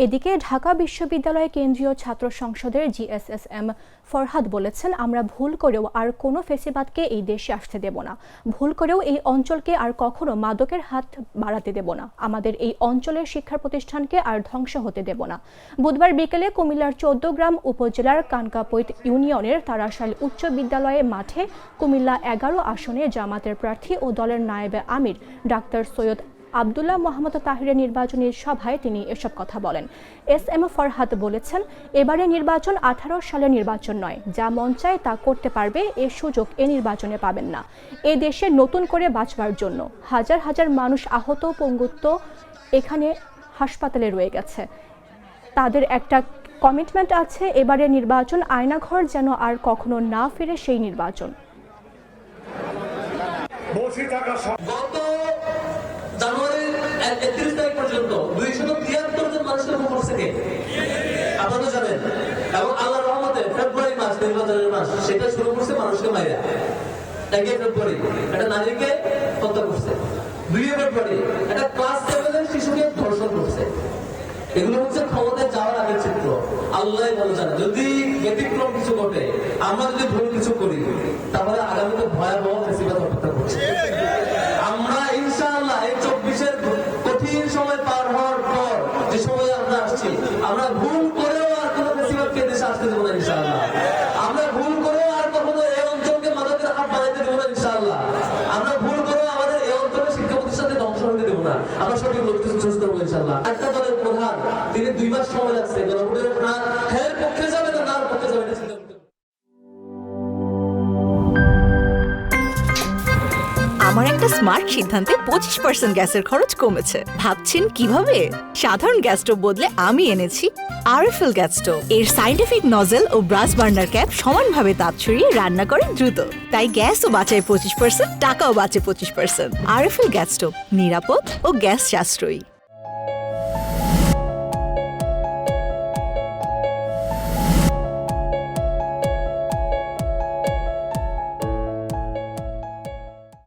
এদিকে ঢাকা বিশ্ববিদ্যালয় কেন্দ্রীয় ছাত্র সংসদের জিএসএসএম ফরহাদ বলেছেন, আমরা ভুল করেও আর কোনো ফেসিবাদকে এই দেশে আসতে দেব না। ভুল করেও এই অঞ্চলকে আর কখনো মাদকের হাত বাড়াতে দেব না। আমাদের এই অঞ্চলের শিক্ষা প্রতিষ্ঠানকে আর ধ্বংস হতে দেব না। বুধবার বিকেলে কুমিল্লার ১৪গ্রাম উপজেলার কানকাপৈত ইউনিয়নের তারাশাল উচ্চ বিদ্যালয়ে মাঠে কুমিল্লা ১১ আসনে জামাতের প্রার্থী ও দলের নায়েবে আমির ডাক্তার সৈয়দ আব্দুল্লাহ মোহাম্মদ তাহিরের নির্বাচনী সভায় তিনি এসব কথা বলেন। এসএম ফরহাদ বলেছেন, এবারে নির্বাচন ১৮ সালের নির্বাচন নয়, যা মন চায় তা করতে পারবে, এ সুযোগ এ নির্বাচনে পাবেন না। এ দেশে নতুন করে বাঁচবার জন্য হাজার হাজার মানুষ আহত পঙ্গুত্ব এখানে হাসপাতালে রয়ে গেছে। তাদের একটা কমিটমেন্ট আছে, এবারে নির্বাচন আয়নাঘর যেন আর কখনো না ফিরে সেই নির্বাচন। জানুয়ারির ৩১ তারিখ পর্যন্ত ২৭৩ জন মানুষের উপর থেকে আপনারা জানেন, এবং আল্লাহর রহমতে ফেব্রুয়ারি মাস নির্বাচনের মাস, সেটা শুরু করছে মানুষকে মাইরা। ১ ফেব্রুয়ারি একটা নারীকে হত্যা করছে, ২ ফেব্রুয়ারি একটা ক্লাস 7-এর শিশুকে ধর্ষণ করছে। এগুলো হচ্ছে ক্ষমতায় যাওয়ার আগের চিত্র। আল্লাহ ভালো জানে, যদি ব্যতিক্রম কিছু ঘটে, আমরা যদি ভুল কিছু করি, তাহলে আগামীতে ভয়াবহ ফেসিবাদ অপেক্ষা করছে। আমরা ইনশাআল্লাহ এই ২৪-এর কঠিন সময় পার হওয়ার পর যে সময় আমরা আসছি, আমরা ভুল করেও আর কোনো ফেসিবাদকে দেশে আসতে দেবো না ইনশাআল্লাহ। আমরা ভুল করেও আর কখনো এই অঞ্চলকে মাদকের হাত বাড়াইতে দেবো না ইনশাআল্লাহ। আমরা ভুল করেও আমাদের এই অঞ্চলের শিক্ষা প্রতিষ্ঠানকে ধ্বংস হতে দেবো না। আমরা সঠিক লক্ষ্যে সুস্থ হবো ইনশাআল্লাহ। একটা দলের প্রধান, তিনি ২ মাস সময় লাগছে গণভোটের না হ্যাঁ পক্ষে যাবে না নার পক্ষে যাবে না। আমার একটা স্মার্ট সিদ্ধান্তে 25% গ্যাসের খরচ কমেছে। ভাবছেন কিভাবে? সাধারণ গ্যাস স্টোভ বদলে আমি এনেছি আরএফএল গ্যাস স্টোভ। এর সাইন্টিফিক নজল ও ব্রাস বার্নার ক্যাপ সমানভাবে তাপ ছড়িয়ে রান্না করে দ্রুত। তাই গ্যাসও বাঁচায় 25%, টাকাও বাঁচে 25%। আরএফএল গ্যাস স্টোভ নিরাপদ ও গ্যাস সাশ্রয়ী।